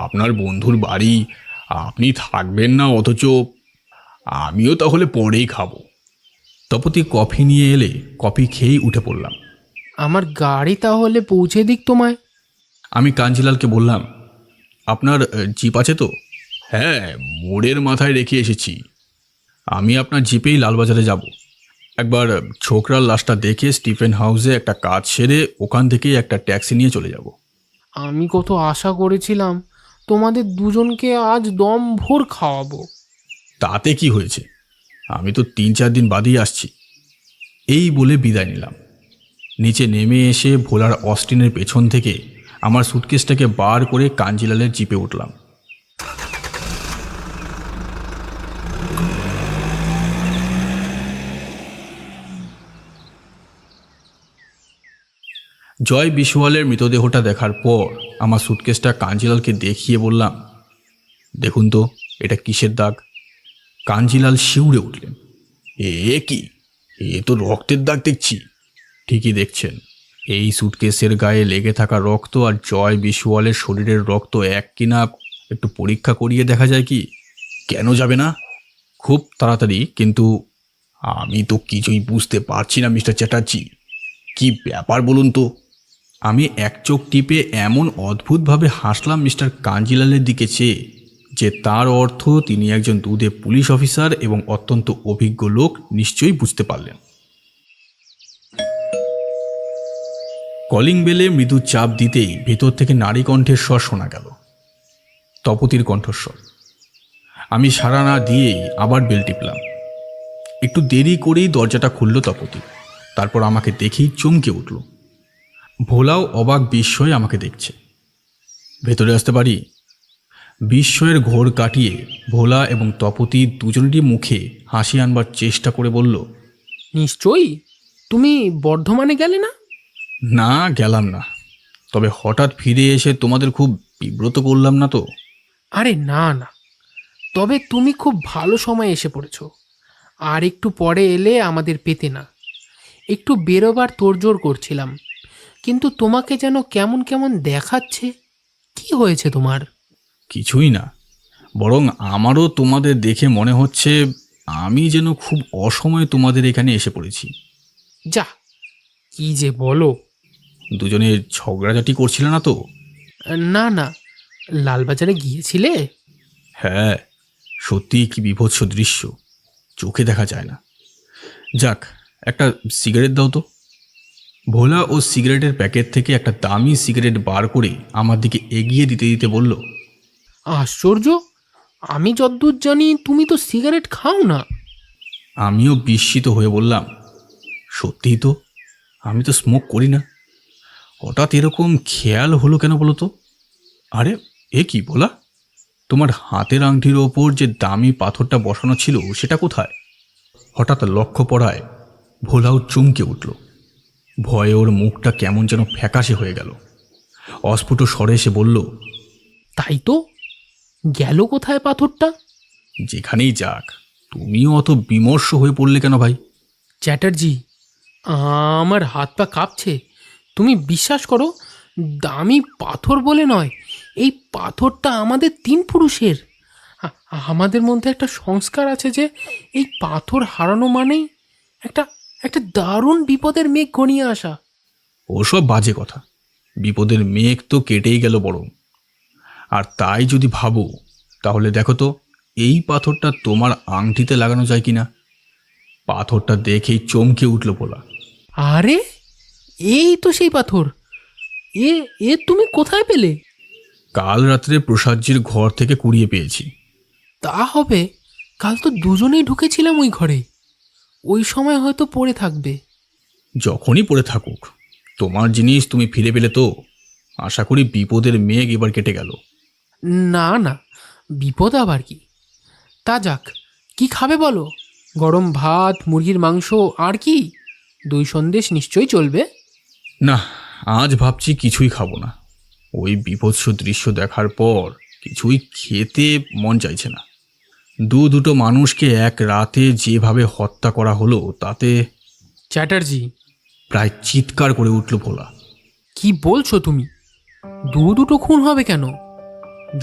S4: আপনার বন্ধুর বাড়ি, আপনি থাকবেন না, অথচ আমিও তাহলে পরেই খাবো।
S1: তপতি কফি নিয়ে এলে কফি খেয়েই উঠে পড়লাম।
S2: আমার গাড়ি তাহলে পৌঁছে দিক তোমায়।
S1: আমি কাঞ্জিলালকে বললাম, আপনার জিপ আছে তো?
S4: হ্যাঁ, মোড়ের মাথায় রেখে এসেছি।
S1: আমি আপনার জিপেই লালবাজারে যাব। একবার ছোকরার লাশটা দেখে স্টিফেন হাউসে একটা কাজ সেরে ওখান থেকেই একটা ট্যাক্সি নিয়ে চলে যাব।
S2: আমি কত আশা করেছিলাম তোমাদের দুজনকে আজ দম ভোর খাওয়াবো।
S1: তাতে কি হয়েছে, আমি তো 3-4 দিন বাদেই আসছি। এই বলে বিদায় নিলাম। নিচে নেমে এসে ভোলার অস্টিনের পেছন থেকে আমার সুটকেসটাকে বার করে কাঞ্জিলালের জিপে উঠলাম। জয় বিশওয়ালের মৃতদেহটা দেখার পর আমার সুটকেসটা কাঞ্জিলালকে দেখিয়ে বললাম, দেখুন তো এটা কিসের দাগ? কাঞ্জিলাল শিউরে উঠলেন,
S4: এ কি, এ তো রক্তের দাগ দেখছি।
S1: ঠিকই দেখছেন, এই সুটকেসের গায়ে লেগে থাকা রক্ত আর জয় বিশওয়ালের শরীরের রক্ত এক কিনা একটু পরীক্ষা করিয়ে দেখা যায় কি?
S4: কেন যাবে না?
S1: খুব তাড়াতাড়ি, কিন্তু
S4: আমি তো কিছুই বুঝতে পারছি না মিস্টার চ্যাটার্জি, কি ব্যাপার বলুন তো?
S1: আমি এক চোখ টিপে এমন অদ্ভুতভাবে হাসলাম মিস্টার কাঞ্জিলালের দিকে চেয়ে যে তার অর্থ তিনি একজন দুধে পুলিশ অফিসার এবং অত্যন্ত অভিজ্ঞ লোক নিশ্চয়ই বুঝতে পারলেন। কলিং বেলে মৃদু চাপ দিতেই ভেতর থেকে নারী কণ্ঠের স্বর শোনা গেল, তপতির কণ্ঠস্বর। আমি সাড়া না দিয়েই আবার বেল টিপলাম। একটু দেরি করেই দরজাটা খুলল তপতি। তারপর আমাকে দেখেই চমকে উঠল। ভোলাও অবাক বিস্ময়ে আমাকে দেখছে। ভেতরে আসতে পারি? বিস্ময়ের ঘোর কাটিয়ে ভোলা এবং তপতি দুজনেরই মুখে হাসি আনবার চেষ্টা করে বলল,
S2: নিশ্চয়ই। তুমি বর্ধমানে গেলে না?
S1: না, গেলাম না। তবে হঠাৎ ফিরে এসে তোমাদের খুব বিব্রত করলাম না তো?
S2: আরে না না, তবে তুমি খুব ভালো সময় এসে পড়েছো। আর একটু পরে এলে আমাদের পেতে না। একটু বেরোবার তোড়জোড় করছিলাম, কিন্তু তোমাকে যেন কেমন কেমন দেখাচ্ছে। কি হয়েছে তোমার?
S1: কিছুই না, বরং আমারও তোমাদের দেখে মনে হচ্ছে আমি যেন খুব অসময়ে তোমাদের এখানে এসে পড়েছি।
S2: যা, কি যে বলো।
S1: দুজনে ঝগড়াঝাটি করছিলে না তো?
S2: না না, লালবাজারে গিয়েছিলে?
S1: হ্যাঁ, সত্যিই কি বিভৎস দৃশ্য, চোখে দেখা যায় না। যাক, একটা সিগারেট দাও তো। ভোলা ও সিগারেটের প্যাকেট থেকে একটা দামি সিগারেট বার করে আমার দিকে এগিয়ে দিতে দিতে বলল,
S2: আশ্চর্য, আমি যদ্দূর জানি তুমি তো সিগারেট খাও না।
S1: আমিও বিস্মিত হয়ে বললাম, সত্যিই তো, আমি তো স্মোক করি না। হঠাৎ এরকম খেয়াল হলো কেন বলো তো? আরে, এ কি বলা, তোমার হাতের আংটির ওপর যে দামি পাথরটা বসানো ছিল সেটা কোথায়? হঠাৎ লক্ষ্য পড়ায় ভোলাও চমকে উঠল। ভয়ে ওর মুখটা কেমন যেন ফ্যাকাশে হয়ে গেল। অস্ফুট স্বরে এসে বলল,
S2: তাই তো, গেল কোথায় পাথরটা?
S1: যেখানেই যাক, তুমিও অত বিমর্ষ হয়ে পড়লে কেন ভাই?
S2: চ্যাটার্জি, আমার হাত পা কাঁপছে। তুমি বিশ্বাস করো, দামি পাথর বলে নয়, এই পাথরটা আমাদের তিন পুরুষের। আমাদের মধ্যে একটা সংস্কার আছে যে এই পাথর হারানো মানেই একটা একটা দারুণ বিপদের মেঘ ঘনিয়ে আসা।
S1: ওসব বাজে কথা, বিপদের মেঘ তো কেটেই গেল বরং। আর তাই যদি ভাবো, তাহলে দেখো তো এই পাথরটা তোমার আংটিতে লাগানো যায় কিনা। পাথরটা দেখেই চমকে উঠল ভোলা।
S2: আরে, এই তো সেই পাথর। এ এ তুমি কোথায় পেলে?
S1: কাল রাত্রে প্রসাদজির ঘর থেকে কুড়িয়ে পেয়েছি।
S2: তা হবে, কাল তো দুজনেই ঢুকেছিলাম ওই ঘরে। ওই সময় হয়তো পড়ে থাকবে।
S1: যখনই পড়ে থাকুক, তোমার জিনিস তুমি ফিরে পেলে তো? আশা করি বিপদের মেঘ এবার কেটে গেল।
S2: না না, বিপদ আবার কি? তা যাক, কি খাবে বলো? গরম ভাত, মুরগির মাংস, আর কি? দই সন্দেশ নিশ্চয়ই চলবে।
S1: না, আজ ভাবছি কিছুই খাবো না। ওই বিভৎস দৃশ্য দেখার পর কিছুই খেতে মন চাইছে না। দুটো মানুষকে এক রাতে যেভাবে হত্যা করা হলো, তাতে
S2: চ্যাটার্জি,
S1: প্রায় চিৎকার করে উঠল ভোলা।
S2: কি বলছো তুমি? দুটো খুন হবে কেন?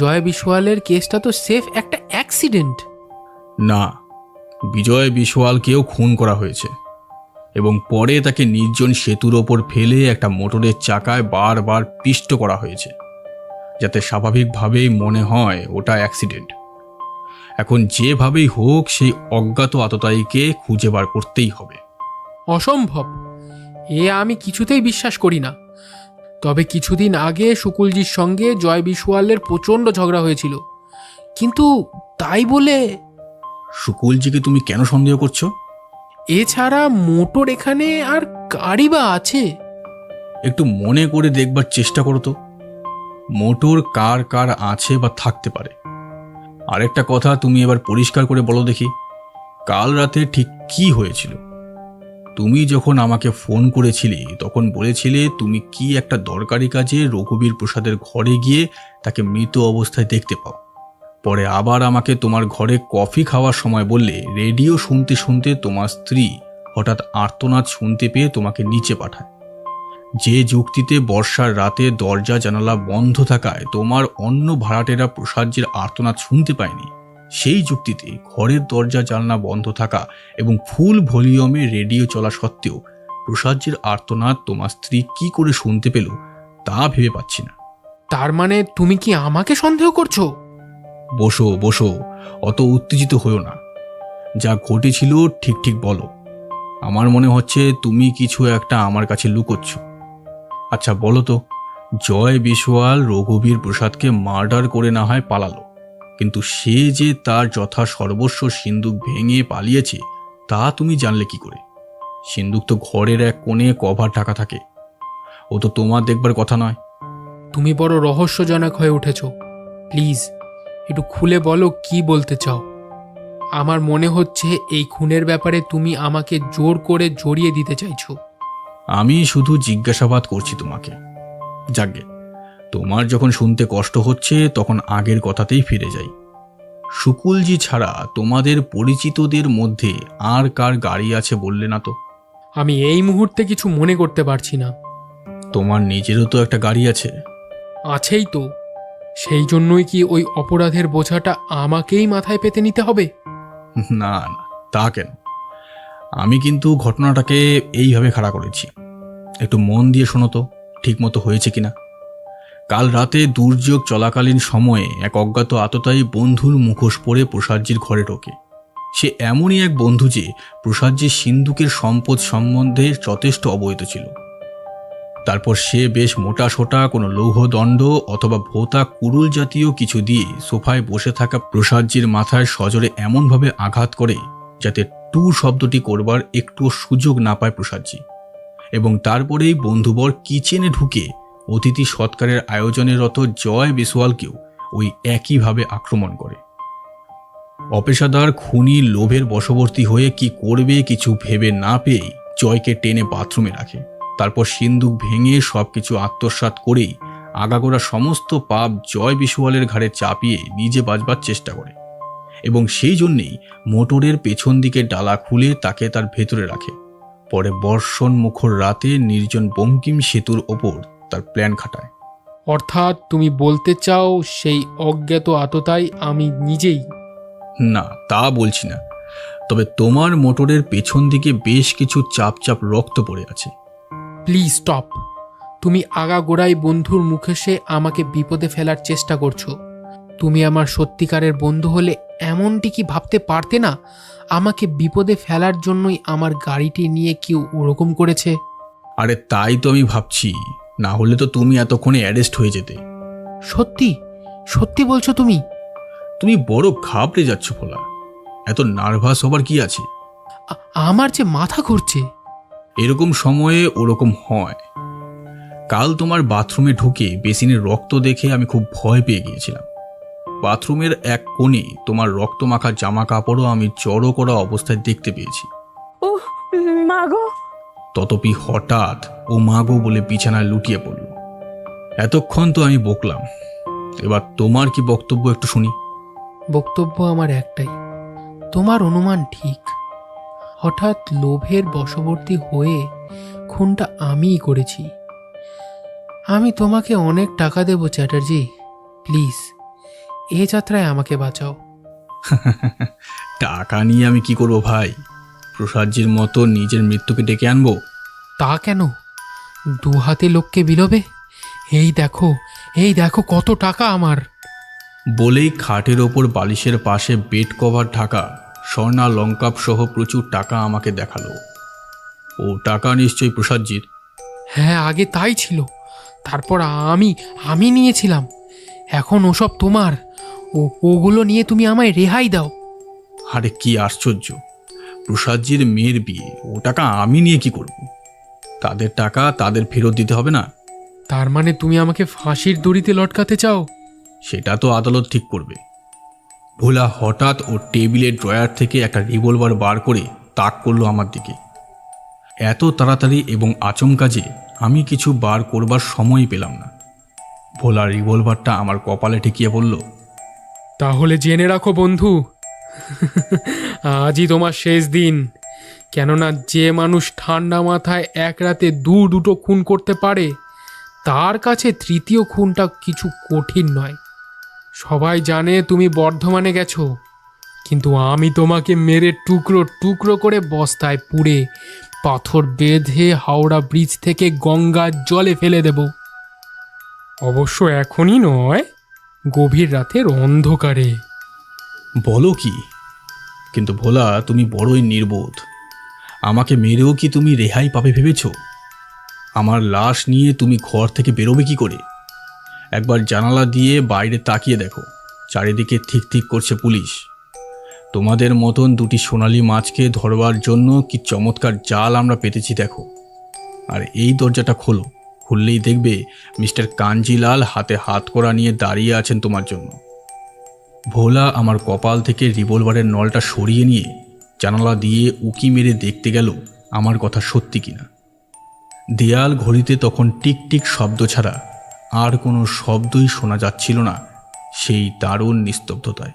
S2: জয় বিশওয়ালের কেসটা তো সেফ একটা অ্যাক্সিডেন্ট।
S1: না, বিজয় বিশওয়ালকেও খুন করা হয়েছে এবং পরে তাকে নির্জন সেতুর ওপর ফেলে একটা মোটরের চাকায় বারবার পিষ্ট করা হয়েছে, যাতে স্বাভাবিকভাবেই মনে হয় ওটা অ্যাক্সিডেন্ট। এখন যেভাবেই হোক সেই অজ্ঞাত আততায়ীকে খুঁজে বার করতেই হবে।
S2: অসম্ভব, এ আমি কিছুতেই বিশ্বাস করি না। তবে কিছুদিন আগে শুকুলজির সঙ্গে জয় বিশওয়ালের প্রচণ্ড ঝগড়া হয়েছিল, কিন্তু তাই বলে।
S1: শুকুলজিকে তুমি কেন সন্দেহ করছো?
S2: এছাড়া মোটর এখানে আর গাড়ি বা আছে?
S1: একটু মনে করে দেখবার চেষ্টা করো তো, মোটর কার কার আছে বা থাকতে পারে। আরেকটা কথা তুমি এবার পরিষ্কার করে বলো দেখি, কাল রাতে ঠিক কি হয়েছিল? তুমি যখন আমাকে ফোন করেছিলে তখন বলেছিলে তুমি কি একটা দরকারি কাজে রঘুবীর প্রসাদের ঘরে গিয়ে তাকে মৃত অবস্থায় দেখতে পাও। পরে আবার আমাকে তোমার ঘরে কফি খাওয়ার সময় বললে রেডিও শুনতে শুনতে তোমার স্ত্রী হঠাৎ আর্তনাদ শুনতে পেয়ে তোমাকে নিচে পাঠায়। যে যুক্তিতে বর্ষার রাতে দরজা জানালা বন্ধ থাকায় তোমার অন্য ভাড়াটেরা প্রসাদজির আর্তনাদ শুনতে পায়নি, সেই যুক্তিতে ঘরের দরজা জানলা বন্ধ থাকা এবং ফুল ভলিউমে রেডিও চলা সত্ত্বেও প্রসাদজির আর্তনাদ তোমার স্ত্রী কি করে শুনতে পেল তা ভেবে পাচ্ছি না।
S2: তার মানে তুমি কি আমাকে সন্দেহ করছো?
S1: বসো বসো, অত উত্তেজিত হও না। যা ঘটেছিল ঠিক ঠিক বলো। আমার মনে হচ্ছে তুমি কিছু একটা আমার কাছে লুকোচ্ছ। আচ্ছা বলো তো, জয় বিশওয়াল রঘুবীর প্রসাদকে মার্ডার করে না হয় পালালো, কিন্তু সে যে তার যথা সর্বস্ব সিন্দুক ভেঙে পালিয়েছে তা তুমি জানলে কি করে? সিন্দুক তো ঘরের এক কোণে কভার ঢাকা থাকে, ও তো তোমার দেখবার কথা নয়।
S6: তুমি বড় রহস্যজনক হয়ে উঠেছ। প্লিজ একটু খুলে বলো কি বলতে চাও। আমার মনে হচ্ছে এই খুনের ব্যাপারে তুমি আমাকে জোর করে জড়িয়ে দিতে চাইছো।
S1: আমি শুধু জিজ্ঞাসাবাদ করছি তোমাকে। যাকগে, তোমার যখন শুনতে কষ্ট হচ্ছে তখন আগের কথাতেই ফিরে যাই। শুকুলজি ছাড়া তোমাদের পরিচিতদের মধ্যে আর কার গাড়ি আছে বললে না তো?
S6: আমি এই মুহূর্তে কিছু মনে করতে পারছি না।
S1: তোমার নিজেরও তো একটা গাড়ি আছে।
S6: আছেই তো, সেই জন্যই কি ওই অপরাধের বোঝাটা আমাকেই মাথায় পেতে নিতে হবে?
S1: না না, তা কেন? আমি কিন্তু ঘটনাটাকে এইভাবে খাড়া করেছি। একটু মন দিয়ে শোনো তো, ঠিক মতো হয়েছে কিনা। কাল রাতে দুর্যোগ চলাকালীন সময়ে এক অজ্ঞাত আততায়ী বন্ধুর মুখোশ পরে প্রসাদজির ঘরে ঢোকে। সে এমনই এক বন্ধু যে প্রসাদজির সিন্দুকের সম্পদ সম্বন্ধে যথেষ্ট অবহিত ছিল। তারপর সে বেশ মোটা সোটা কোনো লৌহদণ্ড অথবা ভোতা কুড়ুল জাতীয় কিছু দিয়ে সোফায় বসে থাকা প্রসাদজির মাথায় সজোরে এমনভাবে আঘাত করে যাতে টু শব্দটি করবার একটুও সুযোগ না পায় প্রসাদজি, এবং তারপরেই বন্ধুবর কিচেনে ঢুকে অতিথি সৎকারের আয়োজনরত জয় বিশওয়ালকেও ওই একইভাবে আক্রমণ করে। অপেশাদার খুনি লোভের বশবর্তী হয়ে কি করবে কিছু ভেবে না পেয়েই জয়কে টেনে বাথরুমে রাখে। তারপর সিন্দুক ভেঙে সবকিছু আত্মসাৎ করেই আগাগোড়া সমস্ত পাপ জয় বিশওয়ালের ঘাড়ে চাপিয়ে নিজে বাঁচবার চেষ্টা করে, এবং সেই জন্যেই মোটরের পেছন দিকে ডালা খুলে তাকে তার ভেতরে রাখে। পরে বর্ষণ মুখর রাতে নির্জন বঙ্কিম সেতুর ওপর তার প্ল্যান খাটায়।
S6: অর্থাৎ তুমি বলতে চাও সেই অজ্ঞাত আততাই আমি নিজেই?
S1: না, তা বলছি না, তবে তোমার মোটরের পেছন দিকে বেশ কিছু চাপ চাপ রক্ত পড়ে আছে।
S6: Please stop. তুমি আগাগোড়াই বন্ধুর মুখোশে আমাকে বিপদে ফেলার চেষ্টা করছো। তুমি আমার সত্যিকারের বন্ধু হলে এমনটি কি ভাবতে পারতে না আমাকে বিপদে ফেলার জন্যই আমার গাড়িটি নিয়ে কেউ ওরকম করেছে?
S1: আরে তাই তো আমি ভাবছি, না হলে তো তুমি এতক্ষণে অ্যারেস্ট হয়ে যেতে।
S6: সত্যি সত্যি বলছো তুমি?
S1: তুমি বড় ঘাবড়ে যাচ্ছ ভোলা, এত নার্ভাস হবার কি আছে?
S6: আমার যে মাথা ঘুরছে।
S1: এরকম সময়ে ওরকম হয়। কাল তোমার বাথরুমে ঢুকে বেসিনের রক্ত দেখে আমি খুব ভয় পেয়ে গিয়েছিলাম। বাথরুমের এক কোণে তোমার রক্ত মাখা জামা কাপড়ও আমি জড়ো করা অবস্থায় দেখতে পেয়েছি।
S3: ও মাগো!
S1: ততপি হঠাৎ ও মাগো বলে বিছানায় লুটিয়ে পড়ল। এতক্ষণ তো আমি বকলাম, এবার তোমার কি বক্তব্য একটু শুনি।
S6: বক্তব্য আমার একটাই, তোমার অনুমান ঠিক। হঠাৎ লোভের বশবর্তী হয়ে খুনটা আমিই করেছি। আমি তোমাকে অনেক টাকা দেব চ্যাটার্জি, প্লিজ এ যাত্রায় আমাকে বাঁচাও।
S1: টাকা নিয়ে আমি কি করব ভাই? প্রসাদজির মতো নিজের মৃত্যুকে ডেকে আনবো?
S6: তা কেন? দু হাতে লোককে বিলোবে? এই দেখো কত টাকা আমার।
S1: বলেই খাটের ওপর বালিশের পাশে বেড কভার ঢাকা স্বর্ণা লঙ্কাপ সহ প্রচুর টাকা আমাকে দেখালো। ও টাকা নিশ্চয়ই প্রসাদজির।
S6: হ্যাঁ, আগে তাই ছিল, তারপর আমি নিয়েছিলাম। এখন ওসব তোমার। ওগুলো নিয়ে তুমি আমায় রেহাই দাও।
S1: আরে কি আশ্চর্য! প্রসাদজির মেয়ের বিয়ে, ও টাকা আমি নিয়ে কি করব? তাদের টাকা তাদের ফেরত দিতে হবে না?
S6: তার মানে তুমি আমাকে ফাঁসির দড়িতে লটকাতে চাও?
S1: সেটা তো আদালত ঠিক করবে। ভোলা হঠাৎ ওর টেবিলের ড্রয়ার থেকে একটা রিভলভার বার করে তাক করলো আমার দিকে। এত তাড়াতাড়ি এবং আচমকা যে আমি কিছু বার করবার সময়ই পেলাম না। ভোলা রিভলভারটা আমার কপালে ঠেকিয়ে বলল,
S6: তাহলে জেনে রাখো বন্ধু, আজই তোমার শেষ দিন। কেননা যে মানুষ ঠান্ডা মাথায় এক রাতে দুটো খুন করতে পারে তার কাছে তৃতীয় খুনটা কিছু কঠিন নয়। সবাই জানে তুমি বর্ধমানে গেছো, কিন্তু আমি তোমাকে মেরে টুকরো টুকরো করে বস্তায় পুড়ে পাথর বেঁধে হাওড়া ব্রিজ থেকে গঙ্গার জলে ফেলে দেব। অবশ্য এখনই নয়, গভীর রাতের অন্ধকারে।
S1: বলো কি? কিন্তু ভোলা, তুমি বড়ই নির্বোধ। আমাকে মেরেও কি তুমি রেহাই পাবে ভেবেছ? আমার লাশ নিয়ে তুমি ঘর থেকে বেরোবে কি করে? একবার জানালা দিয়ে বাইরে তাকিয়ে দেখো, চারিদিকে ঠিক ঠিক করছে পুলিশ। তোমাদের মতন দুটি সোনালী মাছকে ধরবার জন্য কি চমৎকার জাল আমরা পেতেছি দেখো। আর এই দরজাটা খোলো, খুললেই দেখবে মিস্টার কাঞ্জিলাল হাতে হাত করা নিয়ে দাঁড়িয়ে আছেন তোমার জন্য। ভোলা আমার কপাল থেকে রিভলভারের নলটা সরিয়ে নিয়ে জানালা দিয়ে উকি মেরে দেখতে গেল আমার কথা সত্যি কিনা। দেয়াল ঘড়িতে তখন টিক টিক শব্দ ছাড়া আর কোনো শব্দই শোনা যাচ্ছিল না সেই দারুণ নিস্তব্ধতায়।